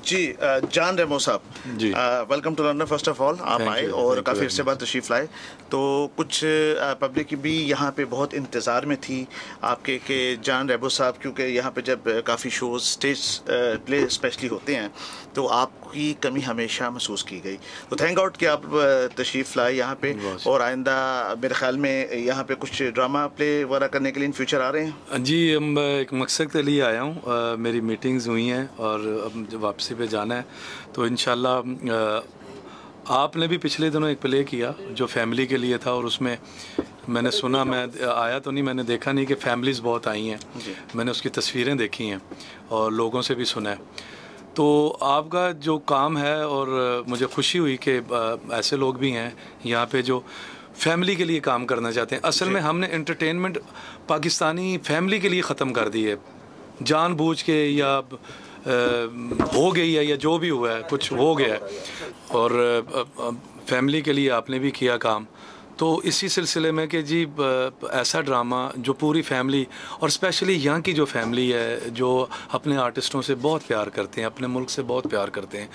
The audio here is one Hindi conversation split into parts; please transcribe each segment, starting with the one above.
जी जान रेमो साहब ji, welcome to London. First of all आप आए और काफ़ी अर्से बाद तशरीफ़ लाए, तो कुछ पब्लिक भी यहाँ पे बहुत इंतज़ार में थी आपके कि जान रेमो साहब, क्योंकि यहाँ पे जब काफ़ी शोज़ स्टेज प्ले स्पेशली होते हैं तो आपकी कमी हमेशा महसूस की गई। तो थैंक गॉड कि आप तशरीफ़ लाए यहाँ पे, और आइंदा मेरे ख्याल में यहाँ पे कुछ ड्रामा प्ले वगैरह करने के लिए इन फ्यूचर आ रहे हैं। जी, हम एक मकसद के लिए आया हूँ। मेरी मीटिंग्स हुई हैं और अब जब वापसी पे जाना है तो इंशाल्लाह आपने भी पिछले दिनों एक प्ले किया जो फैमिली के लिए था, और उसमें मैंने सुना, मैं आया तो नहीं, मैंने देखा नहीं कि फैमिलीज़ बहुत आई हैं। मैंने उसकी तस्वीरें देखी हैं और लोगों से भी सुना है। तो आपका जो काम है, और मुझे खुशी हुई कि ऐसे लोग भी हैं यहाँ पे जो फैमिली के लिए काम करना चाहते हैं। असल में हमने एंटरटेनमेंट पाकिस्तानी फैमिली के लिए ख़त्म कर दी है, जानबूझ के, या हो गई है, या जो भी हुआ है कुछ हो गया है, और फैमिली के लिए आपने भी किया काम। तो इसी सिलसिले में कि जी ऐसा ड्रामा जो पूरी फैमिली, और स्पेशली यहाँ की जो फैमिली है जो अपने आर्टिस्टों से बहुत प्यार करते हैं, अपने मुल्क से बहुत प्यार करते हैं,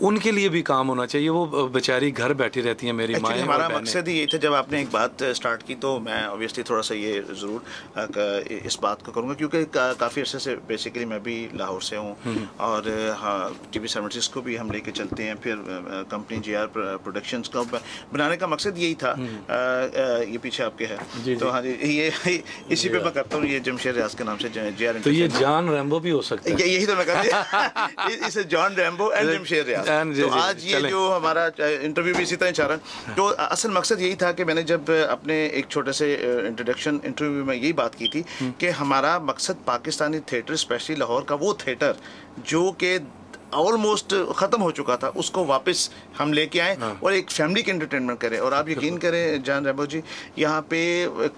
उनके लिए भी काम होना चाहिए। वो बेचारी घर बैठी रहती हैं, मेरी माँ। हमारा मकसद ही ये था, जब आपने एक बात स्टार्ट की तो मैं ऑब्वियसली थोड़ा सा ये ज़रूर इस बात को करूँगा, क्योंकि काफ़ी अर्से से बेसिकली मैं भी लाहौर से हूँ, और हाँ टीवी सर्विसेज को भी हम लेके चलते हैं। फिर कंपनी JR प्रोडक्शंस को बनाने का मकसद यही था। ये पीछे आपके है जी, तो हाँ जी, ये इसी पे मैं करता हूँ, ये जमशेद रियाज के नाम से JR। तो ये जॉन रैम्बो भी हो सकता है, यही तो मैं कहता हूँ, इसे जॉन रैम्बो एंड जमशेद रियाज। तो आज ये जो हमारा इंटरव्यू भी इसी तरह चल रहा है। तो असल मकसद यही था कि मैंने जब अपने एक छोटे से इंट्रोडक्शन इंटरव्यू में यही बात की थी कि हमारा मकसद पाकिस्तानी थिएटर, स्पेशली लाहौर का वो थिएटर जो कि ऑलमोस्ट ख़त्म हो चुका था, उसको वापस हम लेके आए और एक फैमिली की एंटरटेनमेंट करें। और आप यकीन करें जान रेमो जी, यहाँ पे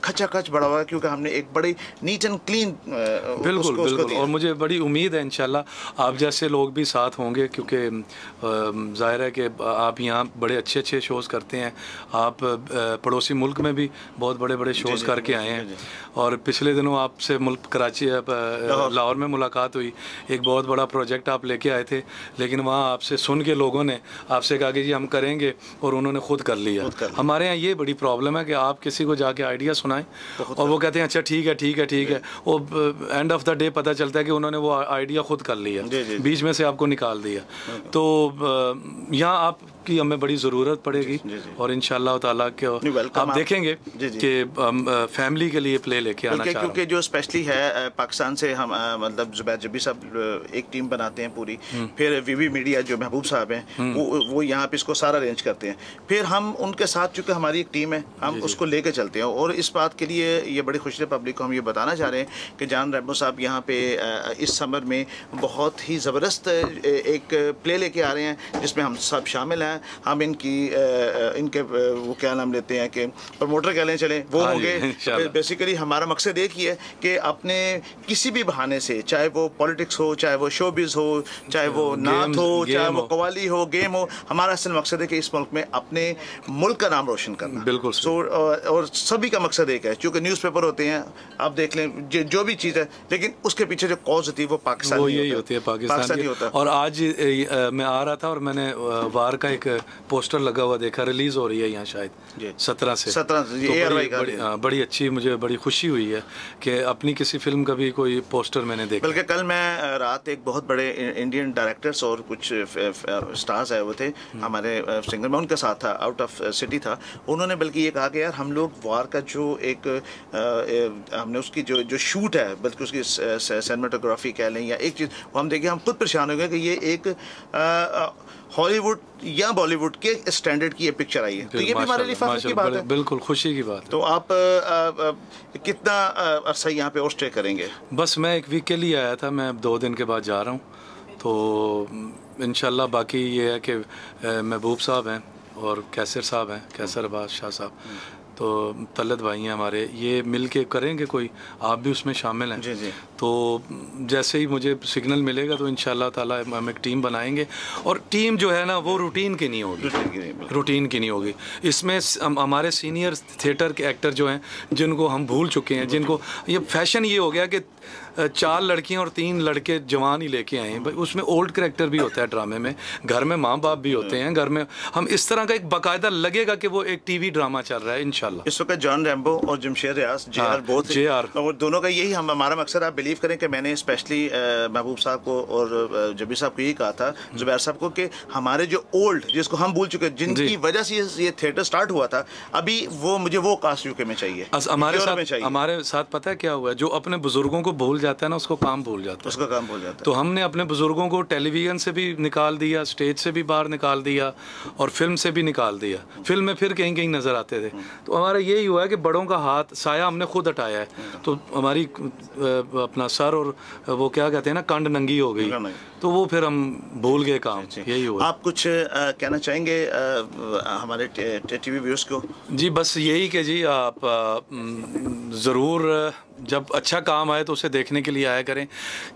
खचाखच बड़ा हुआ है, क्योंकि हमने एक बड़ी नीट एंड क्लीन बिल्कुल बिल्कुल, और मुझे बड़ी उम्मीद है इंशाल्लाह आप जैसे लोग भी साथ होंगे, क्योंकि ज़ाहिर है कि आप यहाँ बड़े अच्छे अच्छे शोज़ करते हैं। आप पड़ोसी मुल्क में भी बहुत बड़े बड़े शोज़ करके आए हैं, और पिछले दिनों आपसे मुल्क कराची लाहौर में मुलाकात हुई, एक बहुत बड़ा प्रोजेक्ट आप लेके आए थे, लेकिन वहाँ आपसे सुन के लोगों ने आपसे कहा कि जी हम करेंगे, और उन्होंने खुद कर लिया। हमारे यहाँ ये बड़ी प्रॉब्लम है कि आप किसी को जाके आइडिया सुनाएं और वो कहते हैं अच्छा ठीक है ठीक है ठीक है, वो एंड ऑफ द डे पता चलता है कि उन्होंने वो आइडिया खुद कर लिया, बीच में से आपको निकाल दिया। तो यहाँ आपकी हमें बड़ी ज़रूरत पड़ेगी, और इंशाअल्लाह ताला के आप देखेंगे कि फैमिली के लिए प्ले लेके आना चाहिए, क्योंकि जो स्पेशली है पाकिस्तान से हम मतलब जुबैर जब्बी साहब एक टीम बनाते हैं पूरी, फिर वीवी मीडिया जो महबूब साहब हैं वो यहाँ पे इसको सारा अरेंज करते हैं, फिर हम उनके साथ, चूँकि हमारी एक टीम है, हम उसको लेके चलते हैं। और इस बात के लिए ये बड़ी खुशी है पब्लिक को हम ये बताना चाह रहे हैं कि जान रेमो साहब यहाँ पे इस समर में बहुत ही ज़बरदस्त एक प्ले लेके आ रहे हैं जिसमें हम सब शामिल हैं। हम इनके वो क्या नाम लेते हैं कि प्रमोटर कह लें, चलें वो होंगे। बेसिकली हमारा मकसद एक ही है कि अपने किसी भी बहाने से, चाहे वो पॉलिटिक्स हो, चाहे वो शोबिज़ हो, चाहे वो नात हो, चाहे वो कवाली हो, गेम हो, हमारा असल मकसद है कि इस मुल्क में अपने मुल्क का नाम रोशन करना। बिल्कुल। और सभी का मकसद एक है, क्योंकि न्यूज़पेपर होते हैं, आप देख लें जो भी चीज़ है, लेकिन उसके पीछे जो कॉज होती है वो पाकिस्तानी होती है, पाकिस्तानी होता है। और आज मैं आ रहा था और मैंने वार का एक पोस्टर लगा हुआ देखा, रिलीज़ हो रही है यहाँ शायद 17 से। तो बड़ी अच्छी, मुझे बड़ी खुशी हुई है कि अपनी किसी फिल्म का भी कोई पोस्टर मैंने देखा। बल्कि कल मैं रात एक बहुत बड़े इंडियन डायरेक्टर्स और कुछ स्टार्स आए हुए थे हमारे सिंगर में, उनके साथ था, आउट ऑफ सिटी था। उन्होंने बल्कि ये कहा कि यार हम लोग वार का जो एक हमने उसकी जो शूट है, बल्कि उसकी सिनेमेटोग्राफी कह लें या एक चीज़, वो हम देखें हम खुद परेशान हो गए कि ये एक हॉलीवुड या बॉलीवुड के स्टैंडर्ड की ये पिक्चर आई है। तो ये भी हमारे लिए फख्र की बात है, बिल्कुल खुशी की बात है। तो आप कितना अरसा यहाँ पे और स्टे करेंगे? बस मैं एक वीक के लिए आया था, मैं 2 दिन के बाद जा रहा हूँ। तो इंशाल्लाह बाकी ये है कि महबूब साहब हैं और कैसर साहब हैं, कैसर अब्बास शाह साहब, तो तलत भाई हैं हमारे, ये मिल के करेंगे कोई, आप भी उसमें शामिल हैं। जी जी। तो जैसे ही मुझे सिग्नल मिलेगा तो इंशाल्लाह ताला हम एक टीम बनाएंगे, और टीम जो है ना वो रूटीन की नहीं होगी, रूटीन की नहीं होगी। इसमें हमारे सीनियर थिएटर के एक्टर जो हैं, जिनको हम भूल चुके हैं, जिनको ये फैशन ये हो गया कि 4 लड़कियां और 3 लड़के जवान ही लेके आए हैं भाई, उसमें ओल्ड कैरेक्टर भी होता है ड्रामे में, घर में माँ बाप भी होते हैं, घर में हम इस तरह का एक बाकायदा लगेगा कि वो एक टीवी ड्रामा चल रहा है इंशाल्लाह। इस वक्त जॉन रैम्बो और जमशेद रियाज JR बहुत JR और दोनों का यही हमारा मकसद, आप बिलीव करें कि मैंने स्पेशली महबूब साहब को और जबीर साहब को यही कहा था, जुबैर साहब को, कि हमारे जो ओल्ड, जिसको हम भूल चुके, जिनकी वजह से ये थिएटर स्टार्ट हुआ था, अभी वो मुझे वो कास्ट यूके में चाहिए, हमारे साथ पता है क्या हुआ है, जो अपने बुजुर्गों को भूल जाता है ना उसको काम भूल जाता है, उसका काम भूल जाता है। तो हमने अपने बुजुर्गों को टेलीविज़न से भी निकाल दिया, स्टेज से भी बाहर निकाल दिया, और फिल्म से भी निकाल दिया। फिल्म में फिर कहीं कहीं नज़र आते थे, तो हमारा यही हुआ है कि बड़ों का हाथ साया हमने खुद हटाया है, तो हमारी अपना सर और वो क्या कहते हैं ना, कंड नंगी हो गई, तो वो फिर हम भूल गए काम, यही हुआ। आप कुछ कहना चाहेंगे हमारे टीवी व्यूअर्स को? जी बस यही कि जी आप ज़रूर जब अच्छा काम आए तो उसे देखने के लिए आया करें,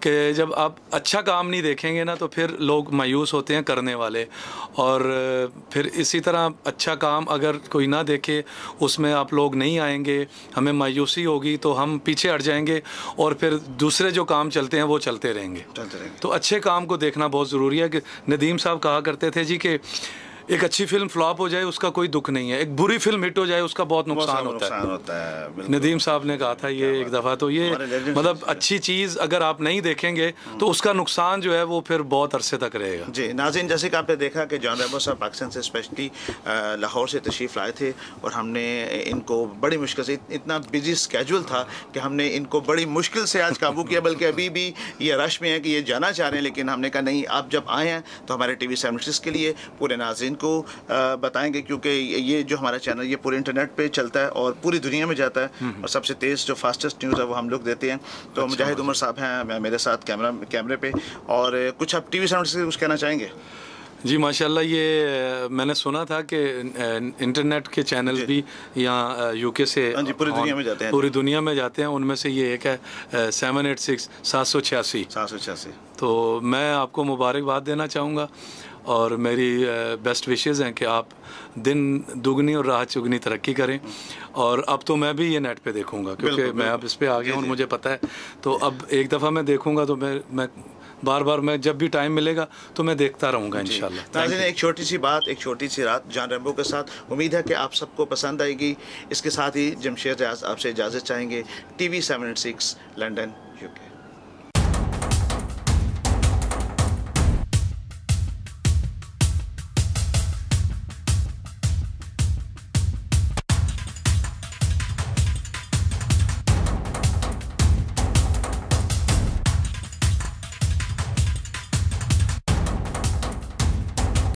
कि जब आप अच्छा काम नहीं देखेंगे ना तो फिर लोग मायूस होते हैं करने वाले, और फिर इसी तरह अच्छा काम अगर कोई ना देखे, उसमें आप लोग नहीं आएंगे, हमें मायूसी होगी, तो हम पीछे हट जाएंगे, और फिर दूसरे जो काम चलते हैं वो चलते रहेंगे। तो अच्छे काम को देखना बहुत ज़रूरी है। कि नदीम साहब कहा करते थे जी कि एक अच्छी फिल्म फ्लॉप हो जाए उसका कोई दुख नहीं है, एक बुरी फिल्म हिट हो जाए उसका बहुत नुकसान होता है। नदीम साहब ने कहा था ये एक दफ़ा, तो ये मतलब अच्छी चीज़ अगर आप नहीं देखेंगे तो उसका नुकसान जो है वो फिर बहुत अरसे तक रहेगा। जी नाज़रीन, जैसे कि आपने देखा कि जॉन रैम्बो साहब पाकिस्तान से स्पेशली लाहौर से तशरीफ़ लाए थे, और हमने इनको बड़ी मुश्किल से, इतना बिजी स्केजूल था कि हमने इनको बड़ी मुश्किल से आज काबू किया, बल्कि अभी भी ये रश में है कि ये जाना चाह रहे हैं, लेकिन हमने कहा नहीं, आप जब आए हैं तो हमारे TV 76 के लिए पूरे नाज़रीन को बताएंगे, क्योंकि ये जो हमारा चैनल ये पूरे इंटरनेट पे चलता है और पूरी दुनिया में जाता है, और सबसे तेज़ जो फास्टेस्ट न्यूज़ है वो हम लोग देते हैं। तो मुजाहिद उमर साहब हैं मेरे साथ कैमरे पे, और कुछ आप TV 76 से कुछ कहना चाहेंगे? जी माशाल्लाह, ये मैंने सुना था कि इंटरनेट के चैनल्स भी यहाँ UK से पूरी दुनिया में जाते हैं, पूरी दुनिया में जाते हैं, उनमें से ये एक है 786। तो मैं आपको मुबारकबाद देना चाहूँगा, और मेरी बेस्ट विशेज़ हैं कि आप दिन दुगनी और रात चुगनी तरक्की करें। और अब तो मैं भी ये नेट पे देखूँगा, क्योंकि मैं अब इस पे आ गया हूँ और मुझे पता है, तो अब एक दफ़ा मैं देखूँगा तो मैं बार मैं जब भी टाइम मिलेगा तो मैं देखता रहूँगा इंशाल्लाह। नाज़रीन, एक छोटी सी बात, एक छोटी सी रात जॉन रैम्बो के साथ, उम्मीद है कि आप सबको पसंद आएगी। इसके साथ ही जमशेद रियाज आपसे इजाज़त चाहेंगे। TV 76 London UK।